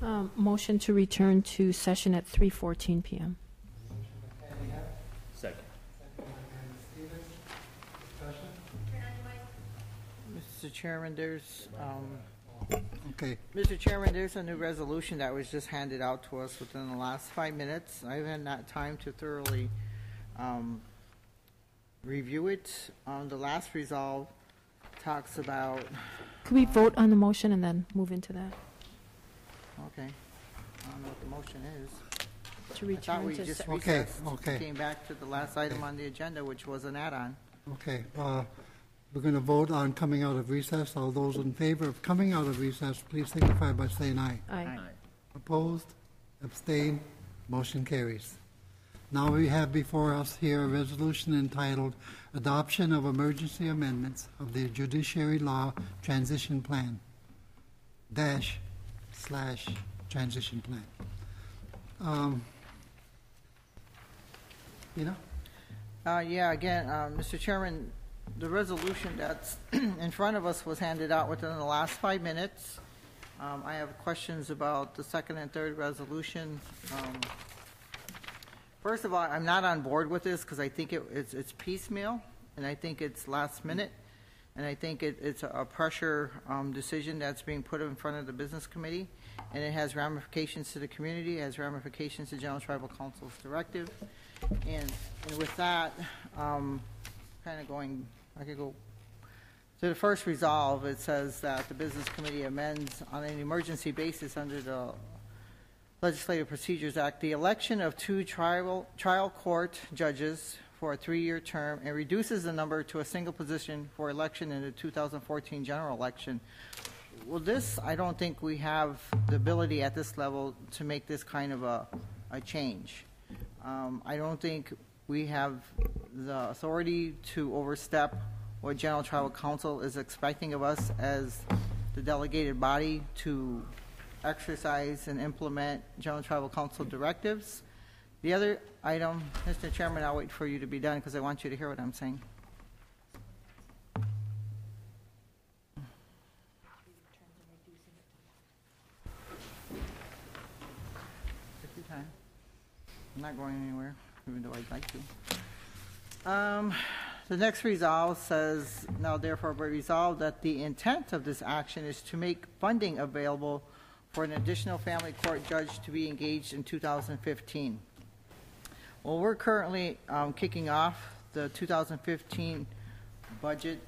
Motion to return to session at 3:14 p.m. Second. Mr. Chairman, Okay. Mr. Chairman, there's a new resolution that was just handed out to us within the last 5 minutes. I haven't had time to thoroughly review it. The last resolve talks about. Could we vote on the motion and then move into that? Okay. I don't know what the motion is. To I thought return we to just Okay, recessed, okay. came back to the last item on the agenda, which was an add-on. Okay, we're going to vote on coming out of recess. All those in favor of coming out of recess, please signify by saying aye. Aye. Opposed? Abstained? Motion carries. Now we have before us here a resolution entitled Adoption of Emergency Amendments of the Judiciary Law Transition Plan /Transition Plan. You know? Yeah, again, Mr. Chairman, the resolution that's in front of us was handed out within the last 5 minutes. I have questions about the second and third resolution. First of all, I'm not on board with this because I think it's piecemeal, and I think it's last minute, and I think it's a pressure decision that's being put in front of the business committee, and it has ramifications to the community, it has ramifications to General Tribal Council's directive, and with that, kind of going, I could go to the first resolve. It says that the business committee amends on an emergency basis under the Legislative Procedures Act the election of 2 trial court judges for a 3-year term and reduces the number to a single position for election in the 2014 general election. Well, this, I don't think we have the ability at this level to make this kind of a change. I don't think we have the authority to overstep what General Tribal Council is expecting of us as the delegated body to exercise and implement General Tribal Council directives. The other item, Mr. Chairman, I'll wait for you to be done because I want you to hear what I'm saying. Take your time. I'm not going anywhere, even though I'd like to. The next resolve says, now therefore be resolved that the intent of this action is to make funding available for an additional family court judge to be engaged in 2015. Well, we're currently kicking off the 2015 budget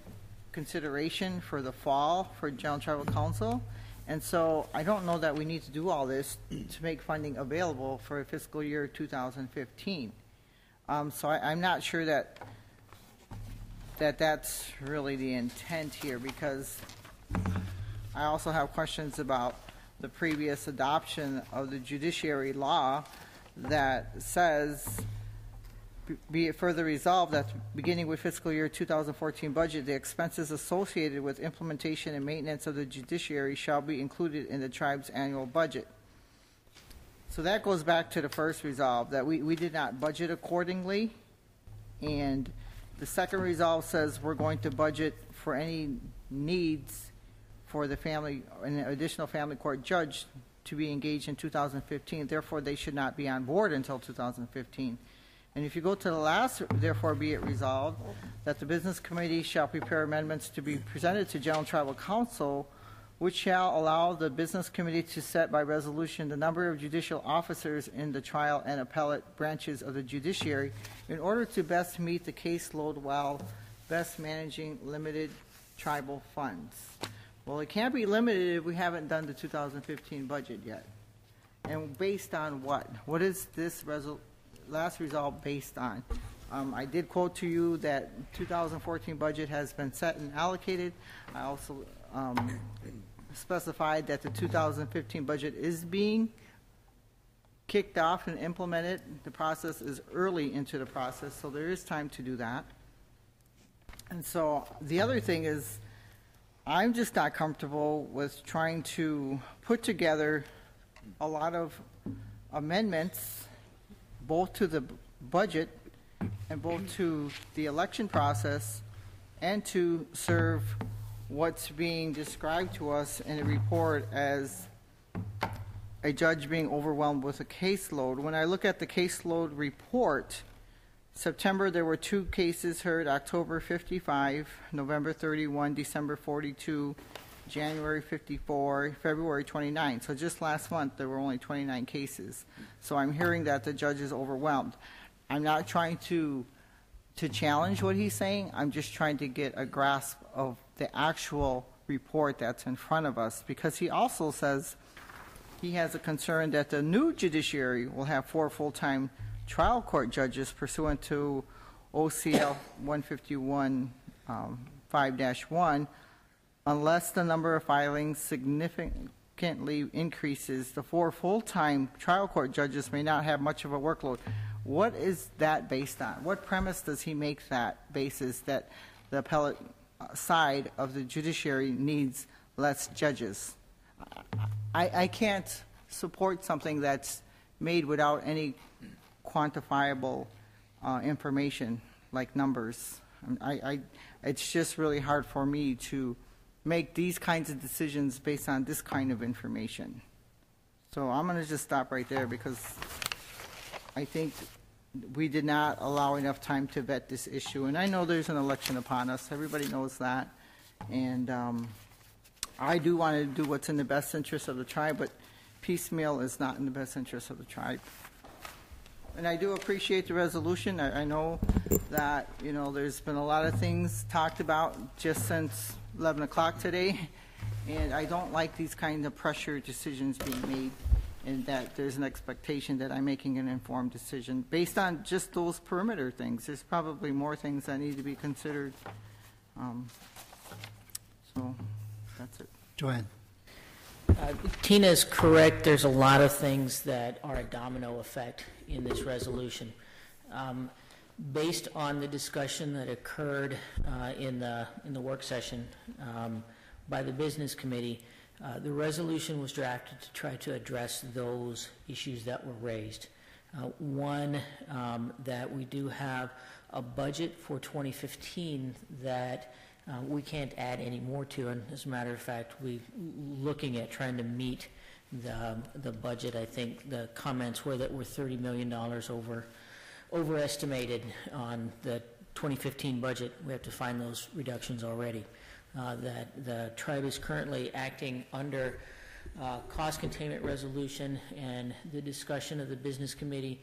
consideration for the fall for General Tribal Council, and so I don't know that we need to do all this to make funding available for fiscal year 2015. So I'm not sure that's really the intent here, because I also have questions about the previous adoption of the judiciary law that says, be it further resolved that beginning with fiscal year 2014 budget, the expenses associated with implementation and maintenance of the judiciary shall be included in the tribe's annual budget. So that goes back to the first resolve, that we did not budget accordingly, and the second resolve says we're going to budget for any needs for the family, an additional family court judge to be engaged in 2015. Therefore, they should not be on board until 2015. And if you go to the last, therefore be it resolved that the business committee shall prepare amendments to be presented to General Tribal Council, which shall allow the business committee to set by resolution the number of judicial officers in the trial and appellate branches of the judiciary in order to best meet the caseload while best managing limited tribal funds. Well, it can't be limited if we haven't done the 2015 budget yet. And based on what? What is this last resolve based on? I did quote to you that 2014 budget has been set and allocated. I also specified that the 2015 budget is being kicked off and implemented. The process is early into the process, so there is time to do that. And so the other thing is, I'm just not comfortable with trying to put together a lot of amendments, both to the budget and both to the election process, and to serve what's being described to us in the report as a judge being overwhelmed with a caseload. When I look at the caseload report, September there were 2 cases heard, October 55, November 31, December 42, January 54, February 29. So just last month there were only 29 cases. So I'm hearing that the judge is overwhelmed. I'm not trying to challenge what he's saying. I'm just trying to get a grasp of the actual report that's in front of us, because he also says he has a concern that the new judiciary will have 4 full-time trial court judges pursuant to OCL 151 5-1, unless the number of filings significantly increases. The 4 full-time trial court judges may not have much of a workload. What is that based on? What premise does he make that basis that the appellate side of the judiciary needs less judges? I can't support something that's made without any quantifiable information like numbers. It's just really hard for me to make these kinds of decisions based on this kind of information. So I'm going to just stop right there, because I think we did not allow enough time to vet this issue. And I know there's an election upon us. Everybody knows that. And I do want to do what's in the best interest of the tribe, but piecemeal is not in the best interest of the tribe. And I do appreciate the resolution. I know that, you know, there's been a lot of things talked about just since 11 o'clock today, and I don't like these kind of pressure decisions being made, and that there's an expectation that I'm making an informed decision based on just those perimeter things. There's probably more things that need to be considered. So that's it. Joanne. Tina's correct. There's a lot of things that are a domino effect in this resolution. Based on the discussion that occurred in the work session by the business committee, the resolution was drafted to try to address those issues that were raised. One, that we do have a budget for 2015 that we can't add any more to, and as a matter of fact, we're looking at trying to meet the budget. I think the comments were that we're $30 million overestimated on the 2015 budget. We have to find those reductions already. That the tribe is currently acting under cost containment resolution, and the discussion of the business committee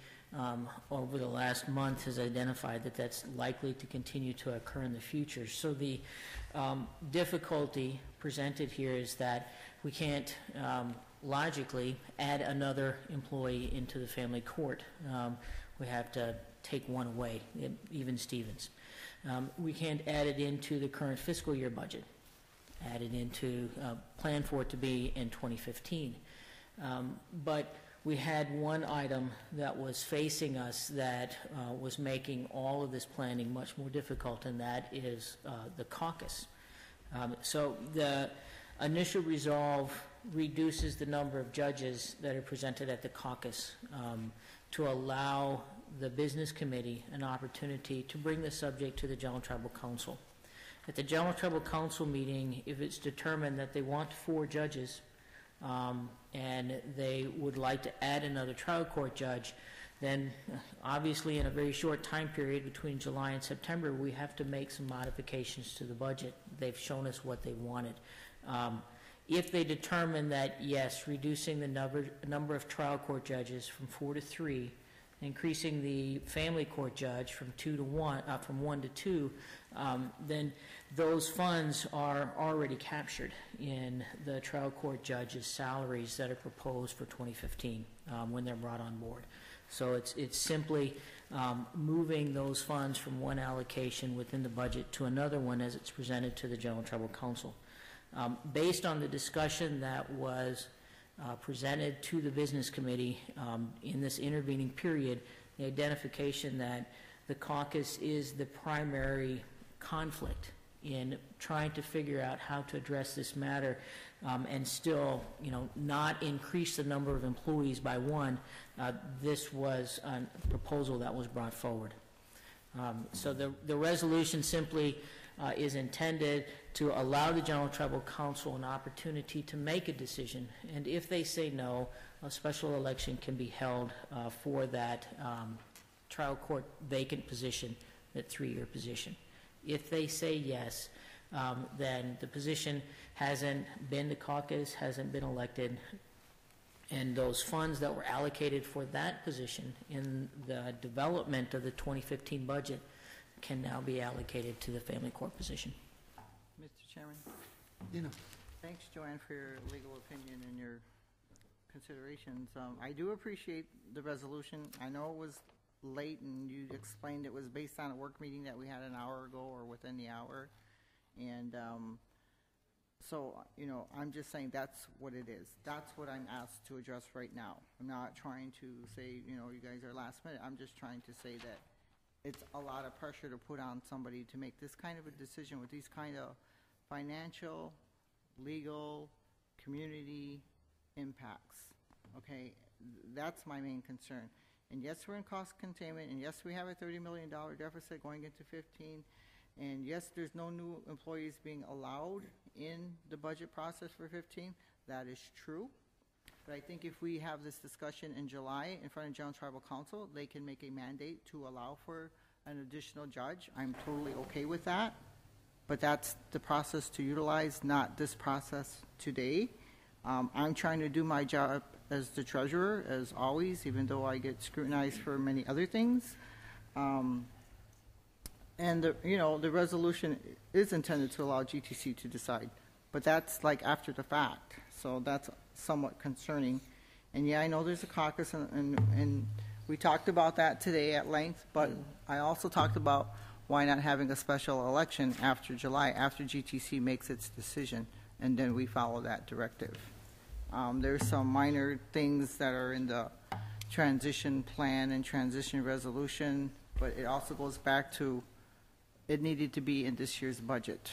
over the last month has identified that that's likely to continue to occur in the future. So the difficulty presented here is that we can't logically add another employee into the family court. We have to take one away, even Stevens. We can't add it into the current fiscal year budget, add it into, plan for it to be in 2015. But we had one item that was facing us that was making all of this planning much more difficult, and that is the caucus. So the initial resolve reduces the number of judges that are presented at the caucus to allow the business committee an opportunity to bring the subject to the General Tribal Council. At the General Tribal Council meeting, if it's determined that they want 4 judges and they would like to add another trial court judge, then obviously in a very short time period between July and September, we have to make some modifications to the budget. They've shown us what they wanted. If they determine that, yes, reducing the number of trial court judges from 4 to 3, increasing the family court judge from 1 to 2, then those funds are already captured in the trial court judges' salaries that are proposed for 2015 when they're brought on board. So it's simply moving those funds from one allocation within the budget to another one as it's presented to the General Tribal Council. Based on the discussion that was presented to the business committee in this intervening period, the identification that the caucus is the primary conflict in trying to figure out how to address this matter and still, not increase the number of employees by 1. This was a proposal that was brought forward. So the resolution simply is intended to allow the General Tribal Council an opportunity to make a decision. And if they say no, a special election can be held for that trial court vacant position, that 3-year position. If they say yes, then the position hasn't been to caucus, hasn't been elected, and those funds that were allocated for that position in the development of the 2015 budget can now be allocated to the family court position. Mr. Chairman? Dina? Thanks, Joanne, for your legal opinion and your considerations. I do appreciate the resolution. I know it was late, and you explained it was based on a work meeting that we had an hour ago or within the hour. And so, I'm just saying that's what it is. That's what I'm asked to address right now. I'm not trying to say, you guys are last minute. I'm just trying to say that it's a lot of pressure to put on somebody to make this kind of a decision with these kind of financial, legal, community impacts. Okay, that's my main concern. And yes, we're in cost containment, and yes, we have a $30 million deficit going into 15, and yes, there's no new employees being allowed in the budget process for 15. That is true. But I think if we have this discussion in July in front of General Tribal Council, they can make a mandate to allow for an additional judge. I'm totally okay with that. But that's the process to utilize, not this process today. I'm trying to do my job as the treasurer, as always, even though I get scrutinized for many other things. And the resolution is intended to allow GTC to decide, but that's like after the fact. So that's somewhat concerning. And yeah, I know there's a caucus, and we talked about that today at length, but I also talked about why not having a special election after July, after GTC makes its decision, and then we follow that directive. There's some minor things that are in the transition plan and transition resolution, but it also goes back to it needed to be in this year's budget.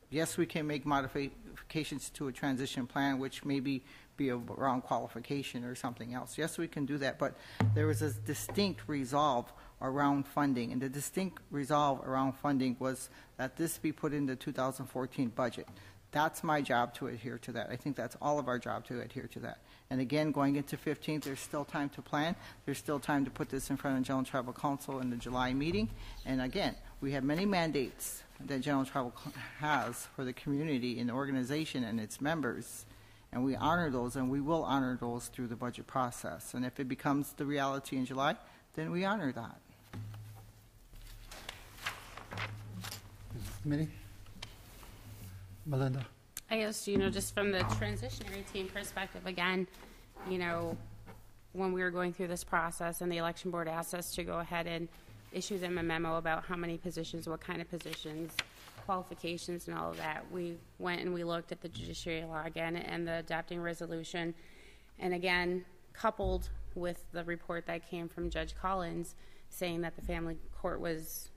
Yes, we can make modifications to a transition plan, which maybe be a wrong qualification or something else. Yes, we can do that, but there was a distinct resolve around funding, and the distinct resolve around funding was that this be put in the 2014 budget. That's my job to adhere to that. I think that's all of our job to adhere to that. And again, going into 15th, there's still time to plan. There's still time to put this in front of General Tribal Council in the July meeting. And again, we have many mandates that General Tribal has for the community and the organization and its members. And we honor those, and we will honor those through the budget process. And if it becomes the reality in July, then we honor that. Committee? Melinda? I guess, just from the transitionary team perspective, again, when we were going through this process and the election board asked us to go ahead and issue them a memo about how many positions, what kind of positions, qualifications and all of that, we went and we looked at the judiciary law again and the adopting resolution. And again, coupled with the report that came from Judge Collins saying that the family court was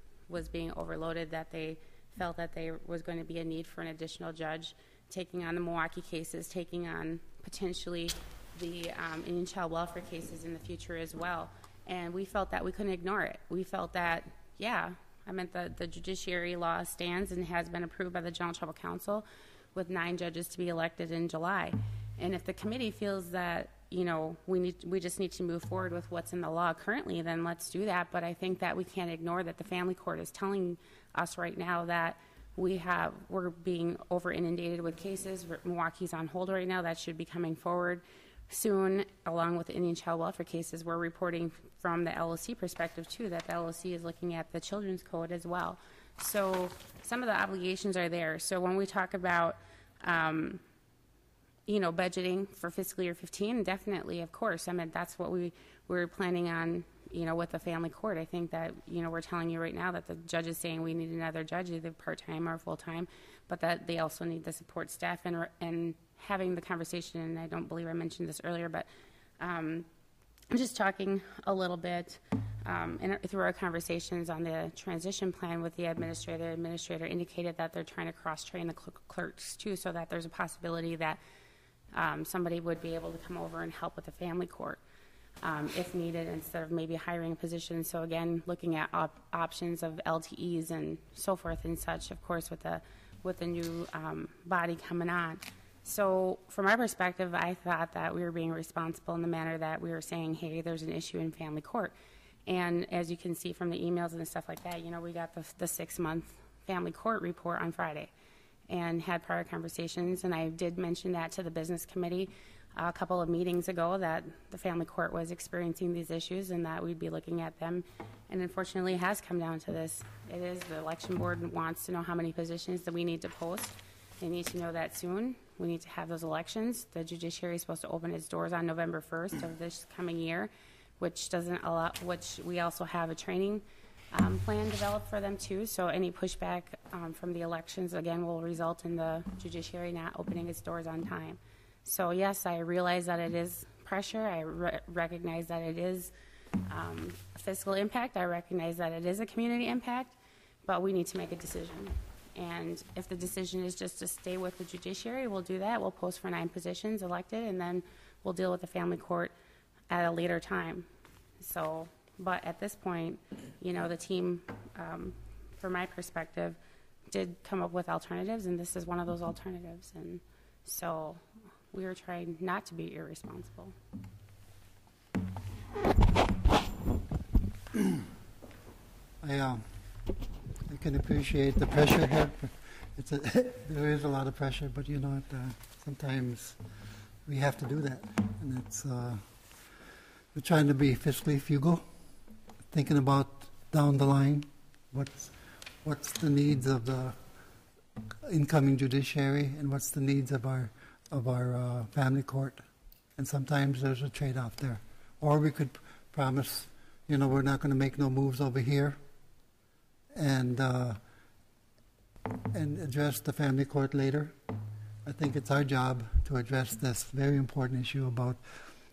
being overloaded, that they felt that there was going to be a need for an additional judge, taking on the Milwaukee cases, taking on potentially the Indian child welfare cases in the future as well. And we felt that we couldn't ignore it. We felt that, the judiciary law stands and has been approved by the General Tribal Council with 9 judges to be elected in July. And if the committee feels that, we just need to move forward with what's in the law currently, then let's do that. But I think that we can't ignore that the family court is telling us right now that we're being over inundated with cases. Milwaukee's on hold right now. That should be coming forward soon, along with the Indian child welfare cases. We're reporting from the LOC perspective too that the LOC is looking at the children's code as well. So some of the obligations are there. So when we talk about budgeting for fiscal year 15, definitely, of course. That's what we were planning on, with the family court. I think that, we're telling you right now that the judge is saying we need another judge, either part-time or full-time, but that they also need the support staff and having the conversation, and I don't believe I mentioned this earlier, but I'm just talking a little bit through our conversations on the transition plan with the administrator. The administrator indicated that they're trying to cross-train the clerks too, so that there's a possibility that somebody would be able to come over and help with the family court if needed, instead of maybe hiring a position. So again, looking at options of LTEs and so forth and such, of course, with with the new body coming on. So from our perspective, I thought that we were being responsible in the manner that we were saying, hey, there's an issue in family court. And as you can see from the emails and stuff like that, we got the 6-month family court report on Friday and had prior conversations. And I did mention that to the business committee a couple of meetings ago, that the family court was experiencing these issues and that we'd be looking at them. And unfortunately, it has come down to this. It is the election board wants to know how many positions that we need to post. They need to know that soon. We need to have those elections. The judiciary is supposed to open its doors on November 1st of this coming year, which doesn't allow, which we also have a training plan developed for them too. So any pushback from the elections, again, will result in the judiciary not opening its doors on time. So yes, I realize that it is pressure. I recognize that it is a fiscal impact. I recognize that it is a community impact, but we need to make a decision. And if the decision is just to stay with the judiciary, we'll do that. We'll post for 9 positions elected, and then we'll deal with the family court at a later time. So, but at this point, the team, from my perspective, did come up with alternatives, and this is one of those alternatives. And so we were trying not to be irresponsible. I can appreciate the pressure here. There is a lot of pressure, but sometimes we have to do that. And we're trying to be fiscally frugal, thinking about down the line, what's the needs of the incoming judiciary and what's the needs of our family court. And sometimes there's a trade-off there. Or we could promise, we're not going to make no moves over here, and address the family court later. I think it's our job to address this very important issue about,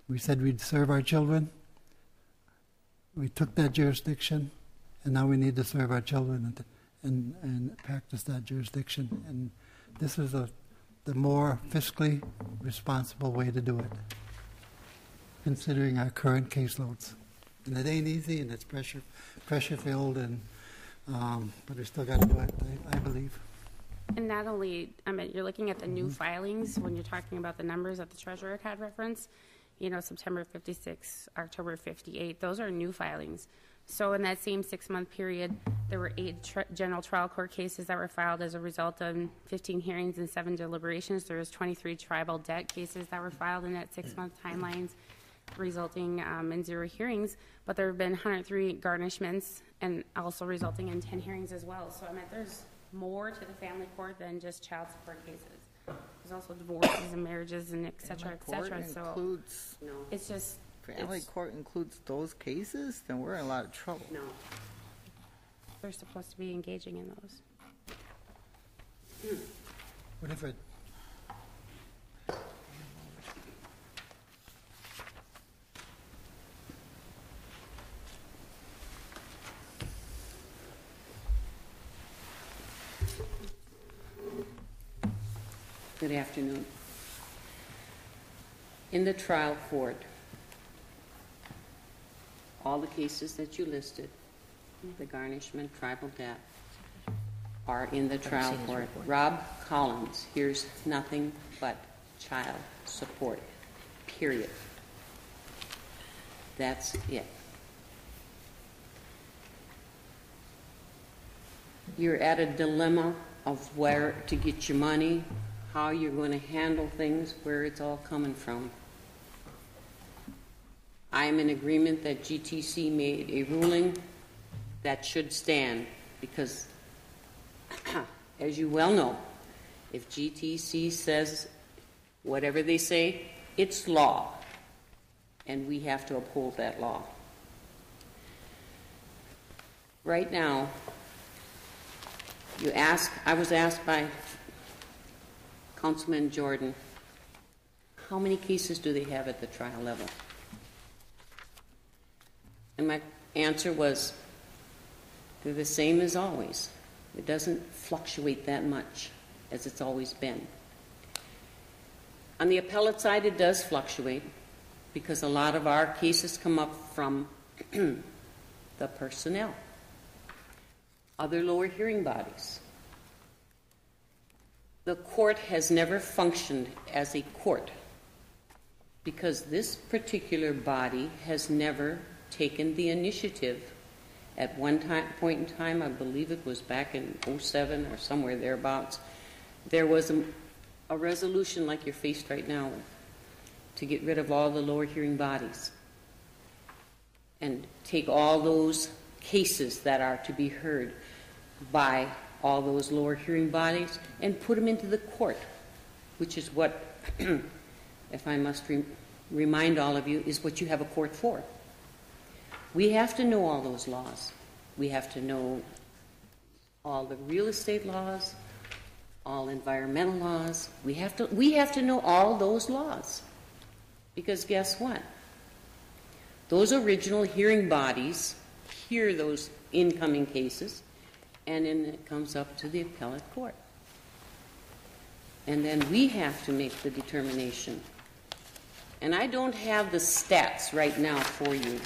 we said we'd serve our children. We took that jurisdiction, and now we need to serve our children and practice that jurisdiction. And this is the more fiscally responsible way to do it, considering our current caseloads. And it ain't easy, and it's pressure-filled, and but we still got to do it, I believe. And not only, you're looking at the new filings when you're talking about the numbers that the treasurer had referenced, September 56, October 58, those are new filings. So in that same 6-month period, there were 8 general trial court cases that were filed as a result of 15 hearings and 7 deliberations. There was 23 tribal debt cases that were filed in that 6-month timelines, resulting in 0 hearings. But there have been 103 garnishments and also resulting in 10 hearings as well. So there's more to the family court than just child support cases. There's also divorces and marriages and et cetera, et cetera. So it's just family court includes those cases, then we're in a lot of trouble. No, they're supposed to be engaging in those. What if it? Good afternoon. In the trial court, all the cases that you listed, the garnishment, tribal debt, are in the trial court. Rob Collins hears nothing but child support, period. That's it. You're at a dilemma of where to get your money, how you're going to handle things, where it's all coming from. I am in agreement that GTC made a ruling that should stand because, as you well know, if GTC says whatever they say, it's law, and we have to uphold that law. Right now, I was asked by Councilman Jordan, how many cases do they have at the trial level? And my answer was, they're the same as always. It doesn't fluctuate that much as it's always been. On the appellate side, it does fluctuate because a lot of our cases come up from the personnel, other lower hearing bodies. the court has never functioned as a court because this particular body has never taken the initiative. At one point in time, I believe it was back in '07 or somewhere thereabouts, there was a resolution like you're faced right now to get rid of all the lower hearing bodies and take all those cases that are to be heard by all those lower hearing bodies and put them into the court, which is what, if I must remind all of you, is what you have a court for. We have to know all those laws. We have to know all the real estate laws, all environmental laws. We have to know all those laws. Because guess what? Those original hearing bodies hear those incoming cases, and then it comes up to the appellate court. And then we have to make the determination. And I don't have the stats right now for you,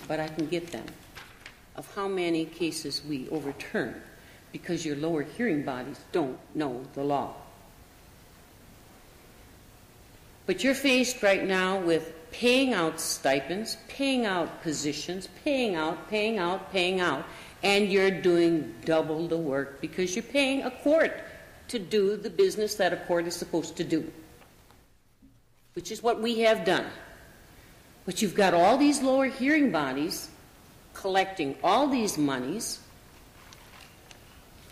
but I can get them, of how many cases we overturn because your lower hearing bodies don't know the law. But you're faced right now with paying out stipends, paying out positions, paying out, and you're doing double the work because you're paying a court to do the business that a court is supposed to do, which is what we have done. But you've got all these lower hearing bodies collecting all these monies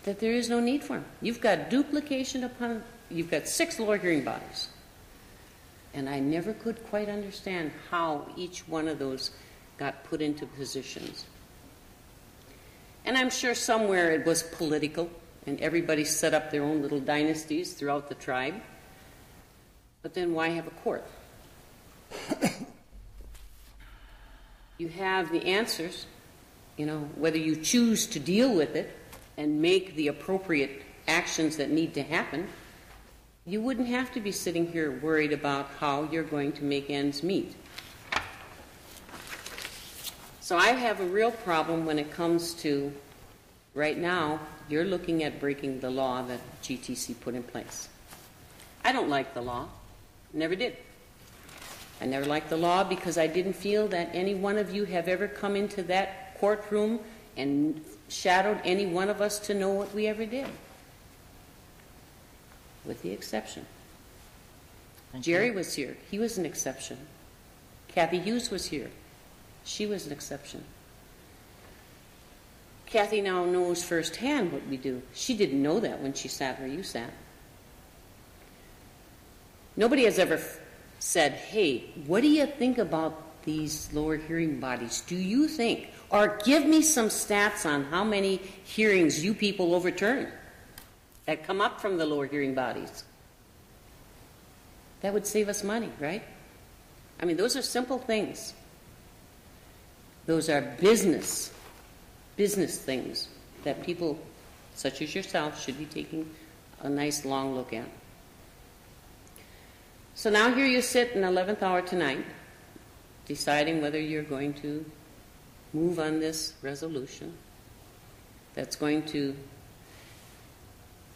that there is no need for them. You've got duplication upon, you've got 6 lower hearing bodies. And I never could quite understand how each one of those got put into positions. And I'm sure somewhere it was political, and everybody set up their own little dynasties throughout the tribe. But then why have a court? You have the answers, whether you choose to deal with it and make the appropriate actions that need to happen. You wouldn't have to be sitting here worried about how you're going to make ends meet. So I have a real problem when it comes to, right now, you're looking at breaking the law that GTC put in place. I don't like the law. Never did. I never liked the law because I didn't feel that any one of you have ever come into that courtroom and shadowed any one of us to know what we ever did. With the exception. Jerry was here. He was an exception. Kathy Hughes was here. She was an exception. Kathy now knows firsthand what we do. She didn't know that when she sat where you sat. Nobody has ever said, hey, what do you think about these lower hearing bodies? Do you think, or give me some stats on how many hearings you people overturn that come up from the lower hearing bodies. That would save us money, right? I mean, those are simple things. Those are business things that people such as yourself should be taking a nice long look at. So now here you sit in the 11th hour tonight, deciding whether you're going to move on this resolution that's going to,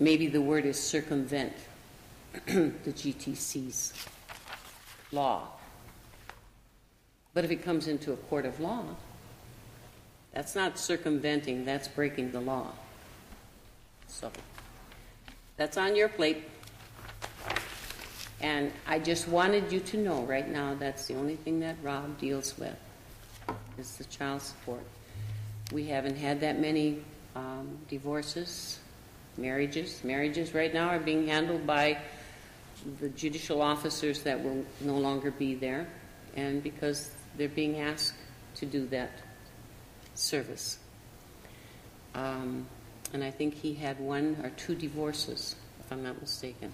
maybe the word is circumvent the GTC's law. But if it comes into a court of law, that's not circumventing, that's breaking the law. So that's on your plate. And I just wanted you to know right now that's the only thing that Rob deals with is the child support. We haven't had that many divorces, marriages. Marriages right now are being handled by the judicial officers that will no longer be there, and because they're being asked to do that service. And I think he had 1 or 2 divorces, if I'm not mistaken.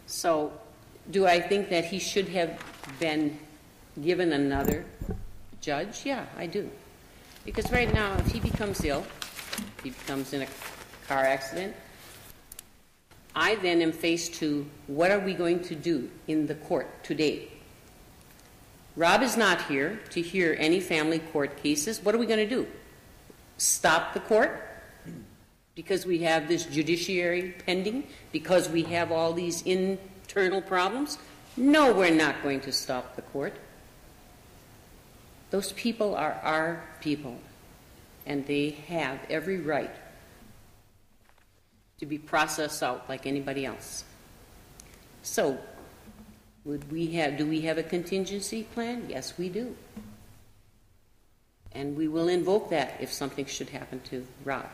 So, do I think that he should have been given another judge? Yeah, I do. Because right now, if he becomes ill, if he becomes in a car accident, I then am faced to what are we going to do in the court today? Rob is not here to hear any family court cases. What are we going to do? Stop the court? because we have this judiciary pending, because we have all these internal problems? No, we're not going to stop the court. Those people are our people, and they have every right to be processed out like anybody else. So, do we have a contingency plan? Yes, we do. And we will invoke that if something should happen to Rob.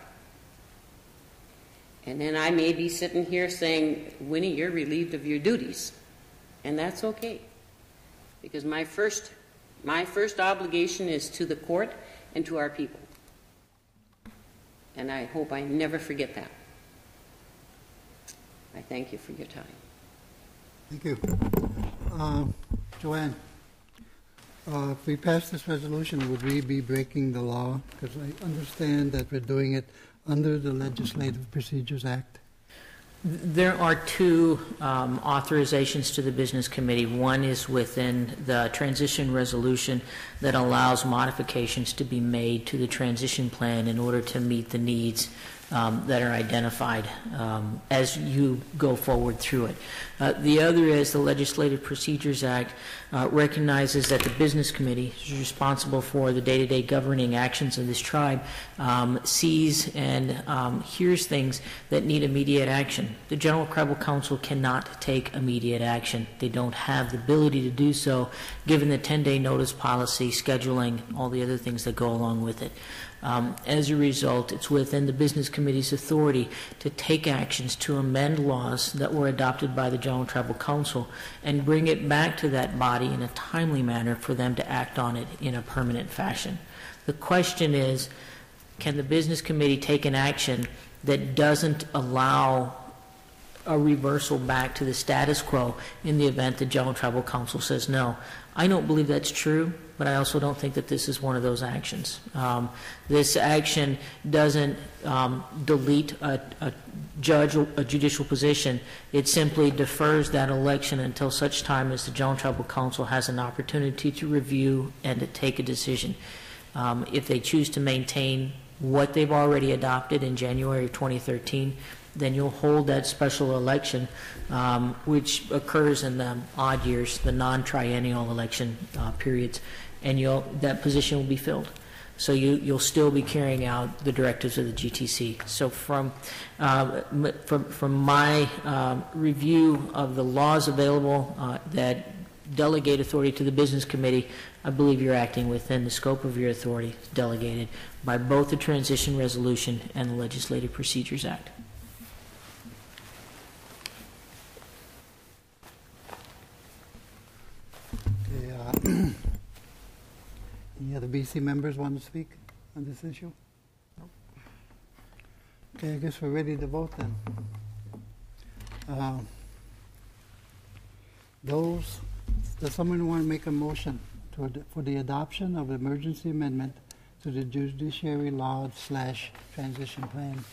And then I may be sitting here saying, Winnie, you're relieved of your duties. And that's okay. Because my first obligation is to the court and to our people. And I hope I never forget that. I thank you for your time. Thank you. Joanne, if we pass this resolution, would we be breaking the law? Because I understand that we're doing it under the Legislative Procedures Act. There are two authorizations to the Business Committee. One is within the transition resolution that allows modifications to be made to the transition plan in order to meet the needs that are identified as you go forward through it. The other is the Legislative Procedures Act recognizes that the Business Committee is responsible for the day-to-day governing actions of this tribe, sees and hears things that need immediate action. The General Tribal Council cannot take immediate action. They don't have the ability to do so given the 10-day notice policy, scheduling, all the other things that go along with it. As a result, it's within the Business Committee's authority to take actions to amend laws that were adopted by the General Tribal Council and bring it back to that body in a timely manner for them to act on it in a permanent fashion. The question is, can the Business Committee take an action that doesn't allow a reversal back to the status quo in the event the General Tribal Council says no? I don't believe that's true, but I also don't think that this is one of those actions. This action doesn't delete a judicial position. It simply defers that election until such time as the General Tribal Council has an opportunity to review and to take a decision. If they choose to maintain what they've already adopted in January of 2013, then you'll hold that special election, which occurs in the odd years, the non-triennial election periods, and that position will be filled. So you'll still be carrying out the directives of the GTC. So from my review of the laws available that delegate authority to the Business Committee, I believe you're acting within the scope of your authority delegated by both the Transition Resolution and the Legislative Procedures Act. Any other BC members want to speak on this issue? No. Okay, I guess we're ready to vote then. Does someone want to make a motion for the adoption of emergency amendment to the Judiciary Law / Transition Plan?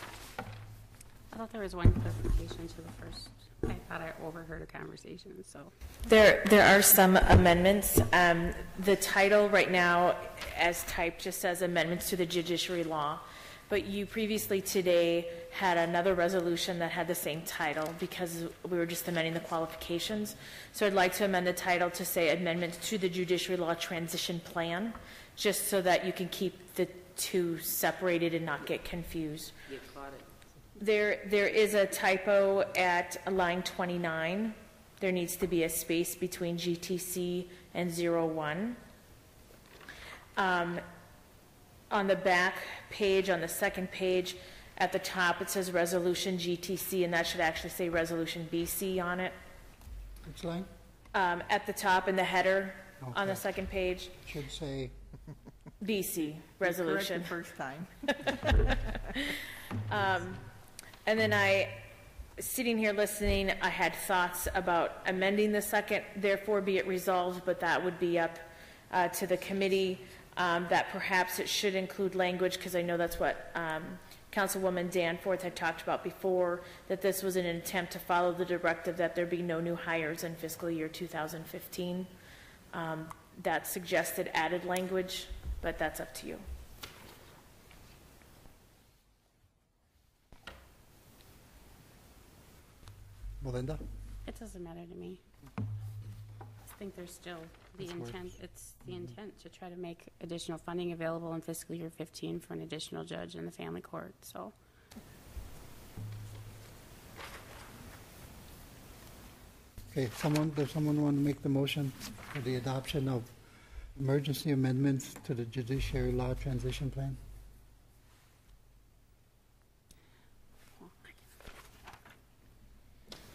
I thought there was one clarification to the first. I thought I overheard a conversation, so. There are some amendments. The title right now, as typed, just says amendments to the judiciary law. But you previously today had another resolution that had the same title because we were just amending the qualifications. So I'd like to amend the title to say amendments to the judiciary law transition plan, just so that you can keep the two separated and not get confused. You caught it. There is a typo at line 29. There needs to be a space between GTC and 01. On the back page, on the second page, at the top, it says Resolution GTC, and that should actually say Resolution BC on it. Which line? At the top in the header on the Okay. second page, Should say BC resolution. Correct the first time. And then sitting here listening, I had thoughts about amending the second, therefore be it resolved, but that would be up to the committee, that perhaps it should include language, because I know that's what Councilwoman Danforth had talked about before, that this was an attempt to follow the directive that there be no new hires in fiscal year 2015. That suggested added language, but that's up to you. Melinda? It doesn't matter to me. I think there's still the intent, it's the intent to try to make additional funding available in fiscal year 15 for an additional judge in the family court, so. Okay, does someone want to make the motion for the adoption of emergency amendments to the judiciary law transition plan?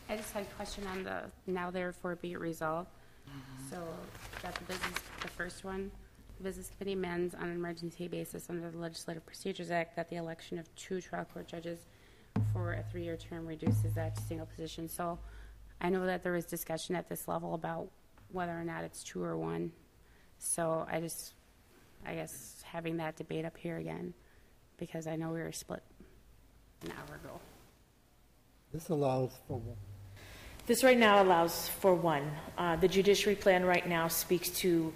I just had a question on the now therefore be it resolved. So that's the first one. The Business Committee amends on an emergency basis under the Legislative Procedures Act that the election of 2 trial court judges for a 3-year term reduces that to single position. So I know that there was discussion at this level about whether or not it's 2 or 1. So I guess having that debate up here again, because I know we were split an hour ago. This allows for This right now allows for 1. The judiciary plan right now speaks to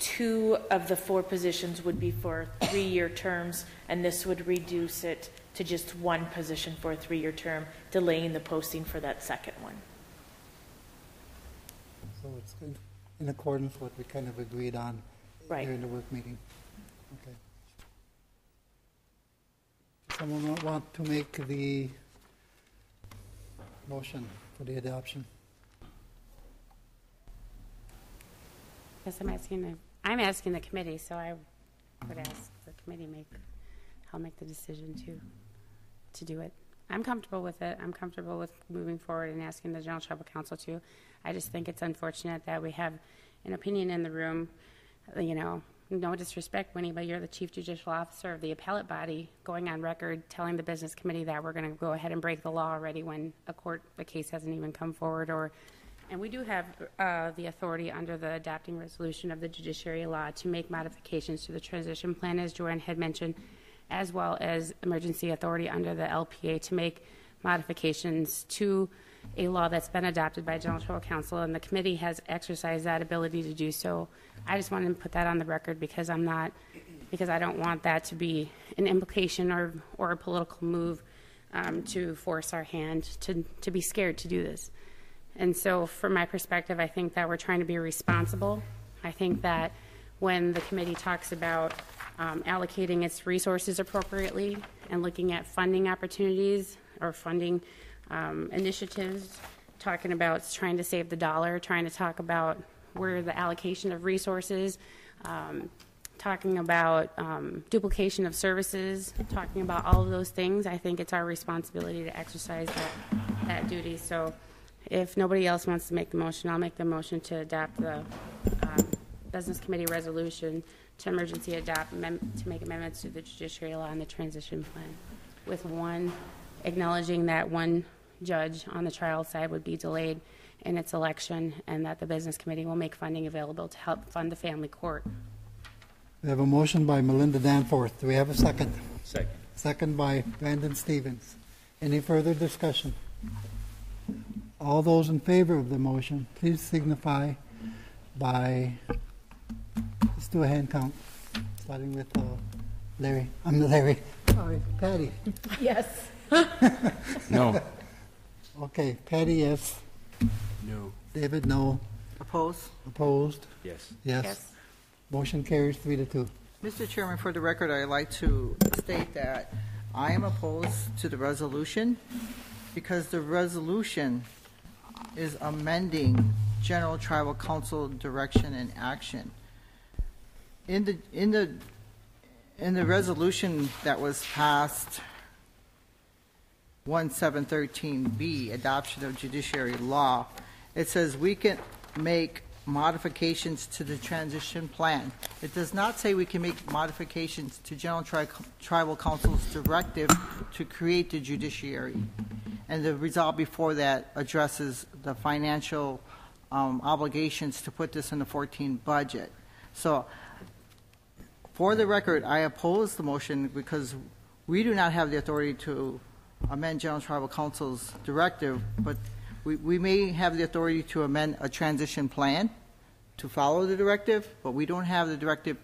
2 of the 4 positions would be for 3-year terms, and this would reduce it to just 1 position for a 3-year term, delaying the posting for that second one. So it's in accordance with what we kind of agreed on Right. during the work meeting. Okay. Does someone want to make the motion for the adoption? Yes, I'm asking the committee, so I would ask the committee I'll make the decision to do it. I'm comfortable with it. I'm comfortable with moving forward and asking the General Tribal Council to. I just think it's unfortunate that we have an opinion in the room, no disrespect, Winnie, but you're the Chief Judicial Officer of the appellate body, going on record telling the Business Committee that we're going to go ahead and break the law already when a case hasn't even come forward. And we do have the authority under the adopting resolution of the judiciary law to make modifications to the transition plan, as Joanne had mentioned, as well as emergency authority under the LPA to make modifications to a law that's been adopted by General Tribal Council, and the committee has exercised that ability to do so. I just wanted to put that on the record because I don't want that to be an implication or a political move to force our hand to be scared to do this. And so from my perspective, I think that we're trying to be responsible. I think that when the committee talks about allocating its resources appropriately and looking at funding opportunities or funding initiatives, talking about trying to save the dollar, trying to talk about where the allocation of resources, talking about duplication of services, talking about all of those things, I think it's our responsibility to exercise that duty. So if nobody else wants to make the motion, I'll make the motion to adopt the Business Committee resolution to emergency to make amendments to the judiciary law and the transition plan, with 1 acknowledging that 1 judge on the trial side would be delayed in its election, and that the Business Committee will make funding available to help fund the family court. We have a motion by Melinda Danforth. Do we have a second? Second. Second by Brandon Stevens. Any further discussion? All those in favor of the motion, please signify by, let's do a hand count, starting with Larry. I'm Larry. Sorry, Patty. Yes. No. Okay, Patty, yes. No. David, no. Oppose? Opposed? Yes. Yes. Motion carries 3-2. Mr. Chairman, for the record, I'd like to state that I am opposed to the resolution because the resolution is amending General Tribal Council direction and action. In the resolution that was passed, 1713B, adoption of judiciary law, it says we can make modifications to the transition plan. It does not say we can make modifications to General Tribal Council's directive to create the judiciary. And the resolve before that addresses the financial obligations to put this in the 14 budget. So, for the record, I oppose the motion because we do not have the authority to amend General Tribal Council's directive, but we may have the authority to amend a transition plan to follow the directive, but we don't have the directive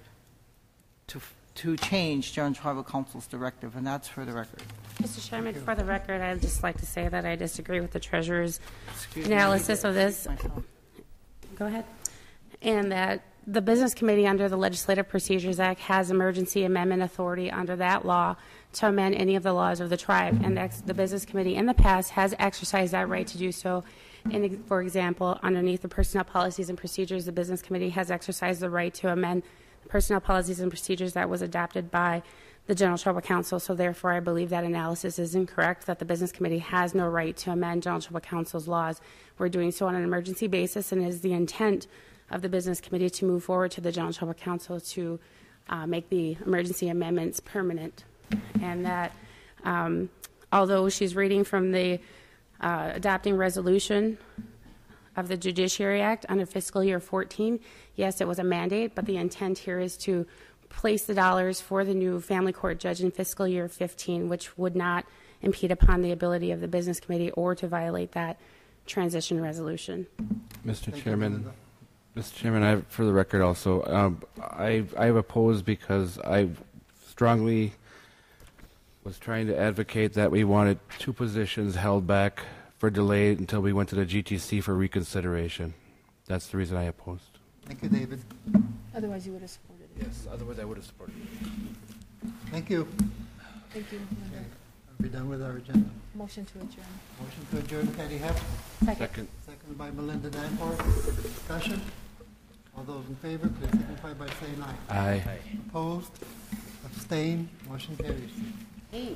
to change General Tribal Council's directive, and that's for the record. Mr. Chairman, for the record, I'd just like to say that I disagree with the treasurer's analysis of this. Go ahead. And that the Business Committee under the Legislative Procedures Act has emergency amendment authority under that law to amend any of the laws of the tribe. And the Business Committee in the past has exercised that right to do so. And for example, underneath the Personnel Policies and Procedures, the Business Committee has exercised the right to amend the Personnel Policies and Procedures that was adopted by the General Tribal Council. So therefore, I believe that analysis is incorrect, that the Business Committee has no right to amend General Tribal Council's laws. We're doing so on an emergency basis, and it is the intent of the Business Committee to move forward to the General Tribal Council to make the emergency amendments permanent. And that although she's reading from the adopting resolution of the Judiciary Act under fiscal year 14, yes, it was a mandate, but the intent here is to place the dollars for the new family court judge in fiscal year 15, which would not impede upon the ability of the Business Committee or to violate that transition resolution. Mr. Chairman, I, for the record also, I have opposed because I strongly was trying to advocate that we wanted 2 positions held back for delay until we went to the GTC for reconsideration. That's the reason I opposed. Thank you, David. Otherwise, you would have supported it. Yes, otherwise I would have supported it. Thank you. Thank you. Okay. Are we done with our agenda? Motion to adjourn. Motion to adjourn, Patty Hepp. Second. Seconded by Melinda Danforth. Discussion? All those in favor, please signify by saying aye. Aye. Opposed? Abstained? Motion carries. Hey.